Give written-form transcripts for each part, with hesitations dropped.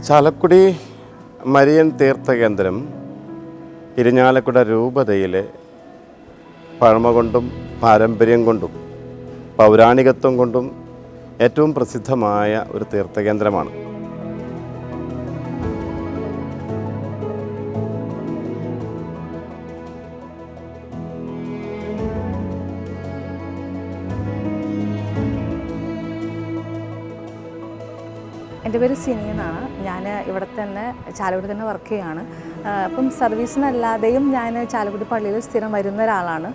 Chalakudy Marian തീർത്ഥകേന്ദ്രം Irinjalakuda രൂപതയിലെ പഴമ കൊണ്ടും പാരമ്പര്യം കൊണ്ടും പൗരാണികത്വം കൊണ്ടും ഏറ്റവും പ്രസിദ്ധമായ ഒരു തീർത്ഥകേന്ദ്രമാണ്. എൻ്റെ പേര് സിനി എന്നാണ്. ഞാൻ ഇവിടെ തന്നെ ചാലക്കുടി തന്നെ വർക്ക് ചെയ്യുകയാണ്. അപ്പം സർവീസിനല്ലാതെയും ഞാൻ ചാലക്കുടി പള്ളിയിൽ സ്ഥിരം വരുന്ന ഒരാളാണ്.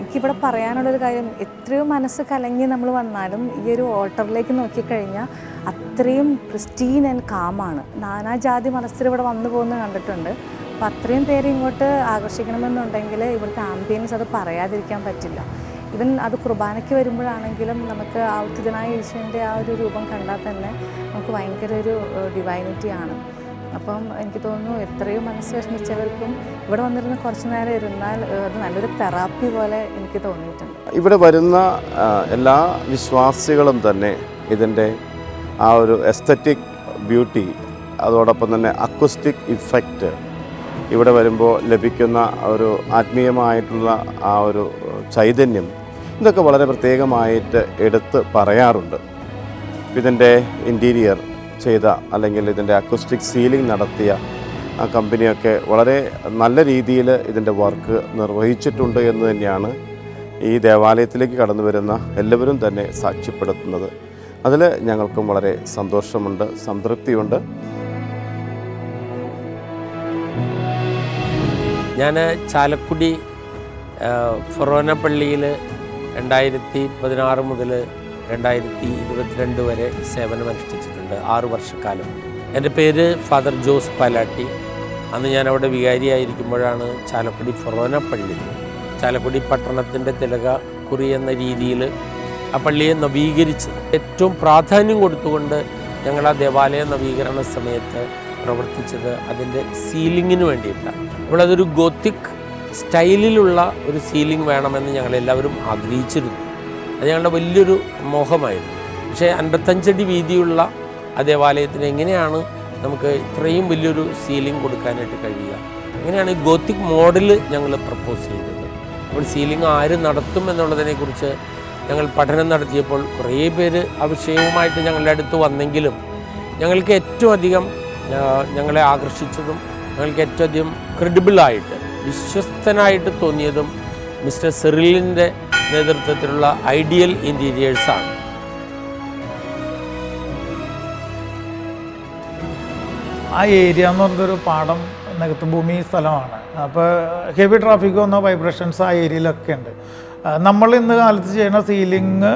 എനിക്കിവിടെ പറയാനുള്ളൊരു കാര്യം, എത്രയോ മനസ്സ് കലങ്ങി നമ്മൾ വന്നാലും ഈ ഒരു ഓൾട്ടറിലേക്ക് നോക്കിക്കഴിഞ്ഞാൽ അത്രയും ക്രിസ്റ്റീൻ ആൻഡ് കാമാണ്. നാനാജാതി മനസ്സിൽ ഇവിടെ വന്നു പോകുന്നത് കണ്ടിട്ടുണ്ട്. അപ്പോൾ അത്രയും പേര് ഇങ്ങോട്ട് ആകർഷിക്കണമെന്നുണ്ടെങ്കിൽ ഇവിടുത്തെ ആംബിയൻസ് അത് പറയാതിരിക്കാൻ പറ്റില്ല. ഇവൻ അത് കുർബാനയ്ക്ക് വരുമ്പോഴാണെങ്കിലും നമുക്ക് ഔദ്ധിതനായ ഈശ്വരൻ്റെ ആ ഒരു രൂപം കണ്ടാൽ തന്നെ നമുക്ക് ഭയങ്കര ഒരു ഡിവൈനിറ്റിയാണ്. അപ്പം എനിക്ക് തോന്നുന്നു എത്രയോ മനസ്സ് വിഷമിച്ചവർക്കും ഇവിടെ വന്നിരുന്ന് കുറച്ച് നേരം ഇരുന്നാൽ അത് നല്ലൊരു തെറാപ്പി പോലെ എനിക്ക് തോന്നിയിട്ടുണ്ട്. ഇവിടെ വരുന്ന എല്ലാ വിശ്വാസികളും തന്നെ ഇതിൻ്റെ ആ ഒരു എസ്തറ്റിക് ബ്യൂട്ടി, അതോടൊപ്പം തന്നെ അക്വസ്റ്റിക് ഇഫക്റ്റ് ഇവിടെ വരുമ്പോൾ ലഭിക്കുന്ന ഒരു ആത്മീയമായിട്ടുള്ള ആ ഒരു ചൈതന്യം, ഇതൊക്കെ വളരെ പ്രത്യേകമായിട്ട് എടുത്ത് പറയാറുണ്ട്. ഇതിൻ്റെ ഇൻറ്റീരിയർ ചെയ്ത അല്ലെങ്കിൽ ഇതിൻ്റെ അക്വസ്റ്റിക് സീലിംഗ് നടത്തിയ ആ കമ്പനിയൊക്കെ വളരെ നല്ല രീതിയിൽ ഇതിൻ്റെ വർക്ക് നിർവഹിച്ചിട്ടുണ്ട് എന്ന് തന്നെയാണ് ഈ ദേവാലയത്തിലേക്ക് കടന്നു വരുന്ന എല്ലാവരും തന്നെ സാക്ഷ്യപ്പെടുത്തുന്നത്. അതിൽ ഞങ്ങൾക്കും വളരെ സന്തോഷമുണ്ട്, സംതൃപ്തിയുണ്ട്. ഞാൻ ചാലക്കുടി ഫൊറോന പള്ളിയിൽ 2016 മുതൽ 2022 വരെ സേവനമനുഷ്ഠിച്ചിട്ടുണ്ട്, 6 വർഷക്കാലം. എൻ്റെ പേര് ഫാദർ ജോസ് പാലാട്ടി. അന്ന് ഞാൻ അവിടെ വികാരിയായിരിക്കുമ്പോഴാണ് ചാലക്കുടി ഫൊറോന പള്ളി, ചാലക്കുടി പട്ടണത്തിൻ്റെ തിലകക്കുറി എന്ന രീതിയിൽ ആ പള്ളിയെ നവീകരിച്ചത്. ഏറ്റവും പ്രാധാന്യം കൊടുത്തുകൊണ്ട് ഞങ്ങൾ ആ ദേവാലയ നവീകരണ സമയത്ത് പ്രവർത്തിച്ചത് അതിൻ്റെ സീലിങ്ങിന് വേണ്ടിയിട്ടാണ്. അപ്പോൾ അതൊരു ഗോത്തിക് സ്റ്റൈലിലുള്ള ഒരു സീലിംഗ് വേണമെന്ന് ഞങ്ങളെല്ലാവരും ആഗ്രഹിച്ചിരുന്നു. അത് ഞങ്ങളുടെ വലിയൊരു മോഹമായിരുന്നു. പക്ഷേ 55 അടി വീതിയുള്ള ആ ദേവാലയത്തിന് എങ്ങനെയാണ് നമുക്ക് ഇത്രയും വലിയൊരു സീലിംഗ് കൊടുക്കാനായിട്ട് കഴിയുക? അങ്ങനെയാണ് ഈ ഗോത്തിക് മോഡൽ ഞങ്ങൾ പ്രപ്പോസ് ചെയ്തത്. അപ്പോൾ സീലിംഗ് ആര് നടത്തും എന്നുള്ളതിനെക്കുറിച്ച് ഞങ്ങൾ പഠനം നടത്തിയപ്പോൾ കുറേ പേര് ആ വിഷയവുമായിട്ട് ഞങ്ങളുടെ അടുത്ത് വന്നെങ്കിലും ഞങ്ങൾക്ക് ഏറ്റവും അധികം ഞങ്ങളെ ആകർഷിച്ചതും ഞങ്ങൾക്ക് ഏറ്റവും അധികം ക്രെഡിബിളായിട്ട് വിശ്വസ്തനായിട്ട് തോന്നിയതും മിസ്റ്റർ സിറിലിൻ്റെ നേതൃത്വത്തിലുള്ള ഐഡിയൽ ഇൻറ്റീരിയേഴ്സാണ്. ആ ഏരിയ എന്ന് പറഞ്ഞൊരു പാടം നികത്ത് ഭൂമി സ്ഥലമാണ്. അപ്പോൾ ഹെവി ട്രാഫിക് വന്ന വൈബ്രേഷൻസ് ആ ഏരിയയിലൊക്കെ ഉണ്ട്. നമ്മൾ ഇന്ന് കാലത്ത് ചെയ്യുന്ന സീലിംഗ്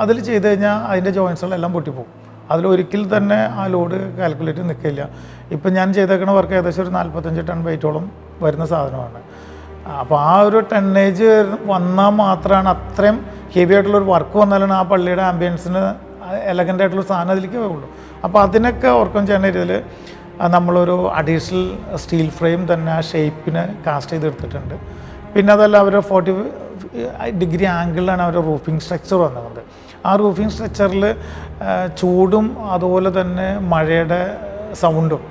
അതിൽ ചെയ്ത് കഴിഞ്ഞാൽ അതിൻ്റെ ജോയിൻസുകളെല്ലാം പൊട്ടിപ്പോകും. അതിലൊരിക്കൽ തന്നെ ആ ലോഡ് കാൽക്കുലേറ്റ് നിൽക്കില്ല. ഇപ്പം ഞാൻ ചെയ്തേക്കുന്ന വർക്ക് ഏകദേശം ഒരു 45 ടൺ വെയിറ്റോളം വരുന്ന സാധനമാണ്. അപ്പോൾ ആ ഒരു ടണ്ണേജ് വന്നാൽ മാത്രമാണ്, അത്രയും ഹെവി ആയിട്ടുള്ളൊരു വർക്ക് വന്നാലാണ് ആ പള്ളിയുടെ ആംബിയൻസിന് എലഗൻ്റ് ആയിട്ടുള്ളൊരു സാധനം അതിലേക്ക് വരുള്ളൂ. അപ്പോൾ അതിനൊക്കെ ഓർക്കം ചെയ്യുന്ന രീതിയിൽ നമ്മളൊരു അഡീഷണൽ സ്റ്റീൽ ഫ്രെയിം തന്നെ ആ ഷേപ്പിന് കാസ്റ്റ് ചെയ്തെടുത്തിട്ടുണ്ട്. പിന്നെ അതല്ല അവർ 40 ഡിഗ്രി ആംഗിളിലാണ് അവർ റൂഫിംഗ് സ്ട്രക്ചർ വന്നത്. ആ റൂഫിംഗ് സ്ട്രക്ചറിൽ ചൂടും അതുപോലെ തന്നെ മഴയുടെ സൗണ്ടും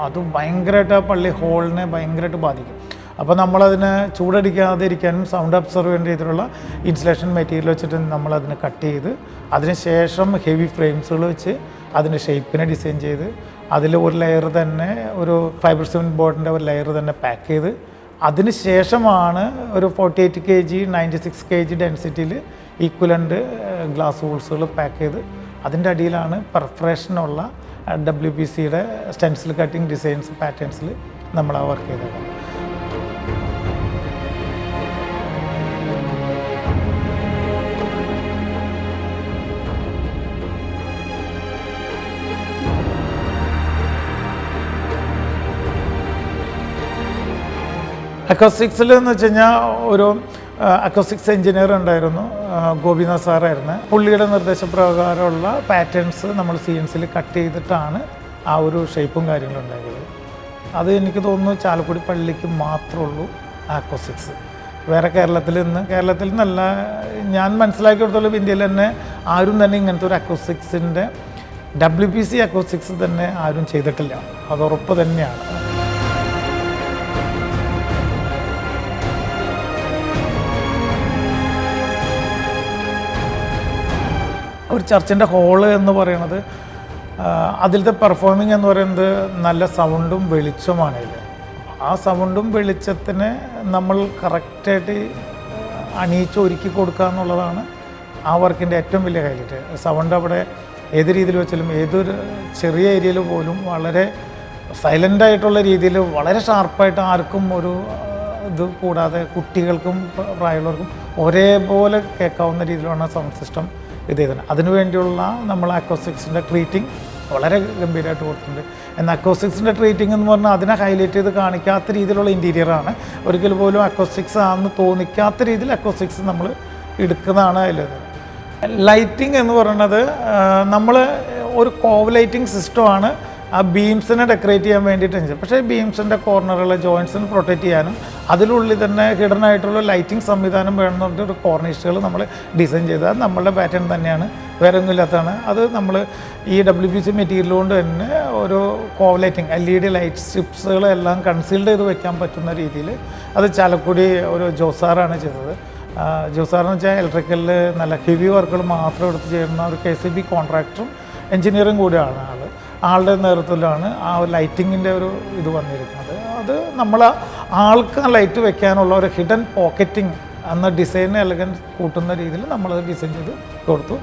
അത് ഭയങ്കരമായിട്ട് ആ പള്ളി ഹോളിനെ ഭയങ്കരമായിട്ട് ബാധിക്കും. അപ്പോൾ നമ്മളതിനെ ചൂടടിക്കാതെ ഇരിക്കാനും സൗണ്ട് അബ്സർവ് ചെയ്യുന്ന രീതിയിലുള്ള ഇൻസുലേഷൻ മെറ്റീരിയൽ വെച്ചിട്ട് നമ്മളതിനെ കട്ട് ചെയ്ത് അതിന് ശേഷം ഹെവി ഫ്രെയിംസുകൾ വെച്ച് അതിൻ്റെ ഷേപ്പിനെ ഡിസൈൻ ചെയ്ത് അതിൽ ഒരു ലെയർ തന്നെ ഒരു ഫൈബർ സിമെൻറ്റ് ബോർഡിൻ്റെ ഒരു ലെയർ തന്നെ പാക്ക് ചെയ്ത് അതിന് ശേഷമാണ് ഒരു 48 kg 96 kg ഡെൻസിറ്റിയിൽ ഈക്വലൻ്റ് ഗ്ലാസ് വൂൾസുകൾ പാക്ക് ചെയ്ത് അതിൻ്റെ അടിയിലാണ് പെർഫറേഷനുള്ള WPCയുടെ സ്റ്റെൻസിൽ കട്ടിങ് ഡിസൈൻസ് പാറ്റേൺസിൽ നമ്മൾ ആ വർക്ക് ചെയ്തത്. അക്കോസ്റ്റിക്സിൽ എന്ന് വെച്ച് കഴിഞ്ഞാൽ ഒരു അക്കോസ്റ്റിക്സ് എഞ്ചിനീയർ ഉണ്ടായിരുന്നു, ഗോപിനാഥ് സാറായിരുന്നു. പുള്ളിയുടെ നിർദ്ദേശപ്രകാരമുള്ള പാറ്റേൺസ് നമ്മൾ CNCയിൽ കട്ട് ചെയ്തിട്ടാണ് ആ ഒരു ഷേപ്പും കാര്യങ്ങളും ഉണ്ടായത്. അത് എനിക്ക് തോന്നുന്നു ചാലക്കുടി പള്ളിക്ക് മാത്രമേ ഉള്ളൂ അക്കോസ്റ്റിക്സ്. വേറെ കേരളത്തിൽ നിന്നല്ല, ഞാൻ മനസ്സിലാക്കി കൊടുത്തോളം ഇന്ത്യയിൽ തന്നെ ആരും തന്നെ ഇങ്ങനത്തെ ഒരു അക്കോസ്റ്റിക്സിൻ്റെ WPC അക്കോസ്റ്റിക്സ് തന്നെ ആരും ചെയ്തിട്ടില്ല, അത് ഉറപ്പ് തന്നെയാണ്. ഒരു ചർച്ചിൻ്റെ ഹോള് എന്ന് പറയുന്നത് അതിലത്തെ പെർഫോമിങ് എന്ന് പറയുന്നത് നല്ല സൗണ്ടും വെളിച്ചമാണ് ഇതിൽ. ആ സൗണ്ടും വെളിച്ചത്തിന് നമ്മൾ കറക്റ്റായിട്ട് അണിയിച്ച് ഒരുക്കി കൊടുക്കുക എന്നുള്ളതാണ് ആ വർക്കിൻ്റെ ഏറ്റവും വലിയ ഹൈലൈറ്റ്. സൗണ്ട് അവിടെ ഏത് രീതിയിൽ വെച്ചാലും ഏതൊരു ചെറിയ ഏരിയയിൽ പോലും വളരെ സൈലൻ്റായിട്ടുള്ള രീതിയിൽ വളരെ ഷാർപ്പായിട്ട് ആർക്കും ഒരു ഇത് കൂടാതെ കുട്ടികൾക്കും പ്രായമുള്ളവർക്കും ഒരേപോലെ കേൾക്കാവുന്ന രീതിയിലാണ് സൗണ്ട് സിസ്റ്റം ഇത് ചെയ്തത്. അതിനുവേണ്ടിയുള്ള നമ്മൾ അക്കോസ്റ്റിക്സിൻ്റെ ട്രീറ്റിംഗ് വളരെ ഗംഭീരമായിട്ട് കൊടുത്തിട്ടുണ്ട്. എന്നാൽ അക്കോസ്റ്റിക്സിൻ്റെ ട്രീറ്റിംഗ് എന്ന് പറഞ്ഞാൽ അതിനെ ഹൈലൈറ്റ് ചെയ്ത് കാണിക്കാത്ത രീതിയിലുള്ള ഇൻറ്റീരിയറാണ്. ഒരിക്കൽ പോലും അക്കോസ്റ്റിക്സ് ആണെന്ന് തോന്നിക്കാത്ത രീതിയിൽ അക്കോസ്റ്റിക്സ് നമ്മൾ എടുക്കുന്നതാണ് അതിലത്. ലൈറ്റിംഗ് എന്ന് പറയുന്നത് നമ്മൾ ഒരു കോവ് ലൈറ്റിംഗ് സിസ്റ്റമാണ് ആ ബീംസിനെ ഡെക്കറേറ്റ് ചെയ്യാൻ വേണ്ടിയിട്ട്. പക്ഷേ ബീംസിൻ്റെ കോർണറുകൾ ജോയിൻസിന് പ്രൊട്ടക്റ്റ് ചെയ്യാനും അതിനുള്ളിൽ തന്നെ ഹിഡൻ ആയിട്ടുള്ള ലൈറ്റിംഗ് സംവിധാനം വേണമെന്ന് പറഞ്ഞിട്ട് ഒരു കോർണിഷുകൾ നമ്മൾ ഡിസൈൻ ചെയ്തത്. അത് നമ്മളുടെ പാറ്റേൺ തന്നെയാണ്, വേറെ ഒന്നും ഇല്ലാത്തതാണ്. അത് നമ്മൾ ഈ WPC മെറ്റീരിയൽ കൊണ്ട് തന്നെ ഒരു കോവ് ലൈറ്റിംഗ് LED ലൈറ്റ് സ്ട്രിപ്സുകളെല്ലാം കൺസീൽഡ് ചെയ്ത് വെക്കാൻ പറ്റുന്ന രീതിയിൽ അത് ചാലക്കുടി ഒരു ജോസാറാണ് ചെയ്തത്. ജോസാറെന്ന് വെച്ചാൽ ഇലക്ട്രിക്കലിൽ നല്ല ഹെവി വർക്കുകൾ മാത്രം എടുത്ത് ചെയ്യുന്ന ഒരു KCB കോൺട്രാക്ടറും എൻജിനീയറും കൂടിയാണ് ആളുടെ നേതൃത്വത്തിലാണ് ആ ലൈറ്റിങ്ങിൻ്റെ ഒരു ഇത് വന്നിരിക്കുന്നത്. അത് നമ്മൾ ആൾക്ക് ലൈറ്റ് വെക്കാനുള്ള ഒരു ഹിഡൻ പോക്കറ്റിംഗ് എന്ന ഡിസൈൻ എലഗൻസ് കൂട്ടുന്ന രീതിയിൽ നമ്മളത് ഡിസൈൻ ചെയ്ത് കൊടുത്തു.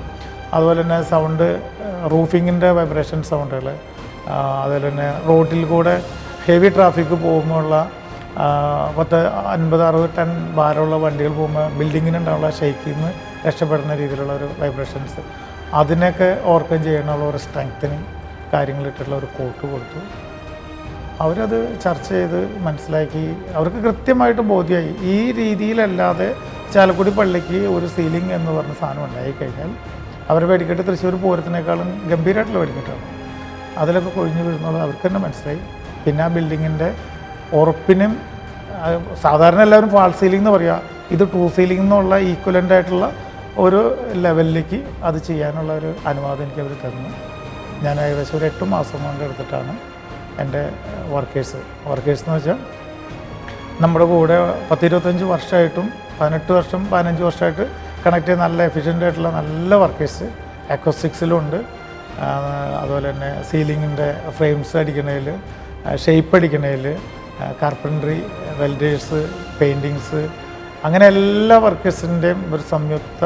അതുപോലെ തന്നെ സൗണ്ട് റൂഫിങ്ങിൻ്റെ വൈബ്രേഷൻ സൗണ്ടുകൾ, അതുപോലെ തന്നെ റോഡിൽ കൂടെ ഹെവി ട്രാഫിക് പോകുമ്പോഴുള്ള 50-60 ടൺ ഭാരമുള്ള വണ്ടികൾ പോകുമ്പോൾ ബിൽഡിങ്ങിനുണ്ടാവുള്ള ഷെയ്ക്കിൽ നിന്ന് രക്ഷപ്പെടുന്ന രീതിയിലുള്ള ഒരു വൈബ്രേഷൻസ്, അതിനൊക്കെ ഓർക്കം ചെയ്യാനുള്ള ഒരു സ്ട്രെങ്തനിങ് കാര്യങ്ങളിട്ടുള്ള ഒരു കോട്ട് കൊടുത്തു. അവരത് ചർച്ച ചെയ്ത് മനസ്സിലാക്കി, അവർക്ക് കൃത്യമായിട്ട് ബോധ്യമായി ഈ രീതിയിലല്ലാതെ ചാലക്കുടി പള്ളിക്ക് ഒരു സീലിംഗ് എന്ന് പറഞ്ഞ സാധനം ഉണ്ടായിക്കഴിഞ്ഞാൽ അവർ വെടിക്കെട്ട് തൃശ്ശൂർ പൂരത്തിനേക്കാളും ഗംഭീരമായിട്ടുള്ള വെടിക്കെട്ടാണ്. അതിലൊക്കെ കൊഴിഞ്ഞു വീഴുന്നുള്ളത് അവർക്ക് തന്നെ മനസ്സിലായി. പിന്നെ ആ ബിൽഡിങ്ങിൻ്റെ ഉറപ്പിനും സാധാരണ എല്ലാവരും ഫാൾ സീലിംഗ് എന്ന് പറയുക, ഇത് ട്രൂ സീലിംഗ് എന്നുള്ള ഈക്വലൻ്റ് ആയിട്ടുള്ള ഒരു ലെവലിലേക്ക് അത് ചെയ്യാനുള്ള ഒരു അനുവാദം എനിക്ക് അവർ തന്നു. ഞാൻ ഏകദേശം ഒരു 8 മാസം കൊണ്ട് എടുത്തിട്ടാണ് എൻ്റെ വർക്കേഴ്സ് എന്ന് വെച്ചാൽ നമ്മുടെ കൂടെ 10-25 വർഷമായിട്ടും 18 വർഷം 15 വർഷമായിട്ട് കണക്ട് ചെയ്ത് നല്ല എഫിഷ്യൻ്റ് ആയിട്ടുള്ള നല്ല വർക്കേഴ്സ് അക്കോസ്റ്റിക്സിലുണ്ട്. അതുപോലെ തന്നെ സീലിങ്ങിൻ്റെ ഫ്രെയിംസ് അടിക്കണതിൽ, ഷേപ്പ് അടിക്കണതിൽ, കാർപ്പൻട്രി, വെൽഡേഴ്സ്, പെയിൻറ്റിങ്സ്, അങ്ങനെ എല്ലാ വർക്കേഴ്സിൻ്റെയും ഒരു സംയുക്ത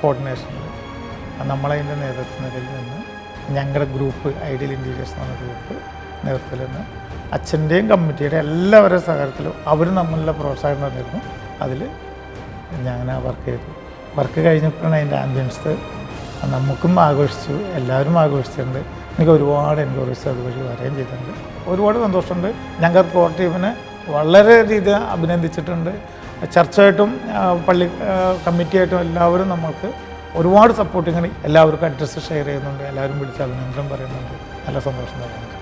കോർഡിനേഷനിൽ നമ്മളതിൻ്റെ നേതൃത്വത്തിൽ നിന്ന് ഞങ്ങളുടെ ഗ്രൂപ്പ് ഐഡിയൽ ഇൻറ്റീരിയേഴ്സ് എന്ന ഗ്രൂപ്പ് നേതൃത്വത്തിൽ നിന്ന് അച്ഛൻ്റെയും കമ്മിറ്റിയുടെ എല്ലാവരുടെ സഹകരണത്തിലും അവർ നമ്മളുടെ പ്രോത്സാഹനം തന്നിരുന്നു. അതിൽ ഞാൻ ആ വർക്ക് ചെയ്തു. വർക്ക് കഴിഞ്ഞപ്പോഴാണ് അതിൻ്റെ ആംബിയൻസ് നമുക്കും ആഘോഷിച്ചു, എല്ലാവരും ആഘോഷിച്ചിട്ടുണ്ട്. എനിക്ക് ഒരുപാട് എൻക്വയറീസ് അതുവഴി വരികയും ചെയ്തിട്ടുണ്ട്. ഒരുപാട് സന്തോഷമുണ്ട്. ഞങ്ങൾ കോർ ടീമിനെ വളരെ രീതിയിൽ അഭിനന്ദിച്ചിട്ടുണ്ട്. ചർച്ചയായിട്ടും പള്ളി കമ്മിറ്റിയായിട്ടും എല്ലാവരും നമ്മൾക്ക് ഒരുപാട് സപ്പോർട്ടിങ് എല്ലാവർക്കും അഡ്രസ്സ് ഷെയർ ചെയ്യുന്നുണ്ട്. എല്ലാവരും വിളിച്ച് അഭിനന്ദനം പറയുന്നുണ്ട്. നല്ല സന്തോഷം തരുന്നുണ്ട്.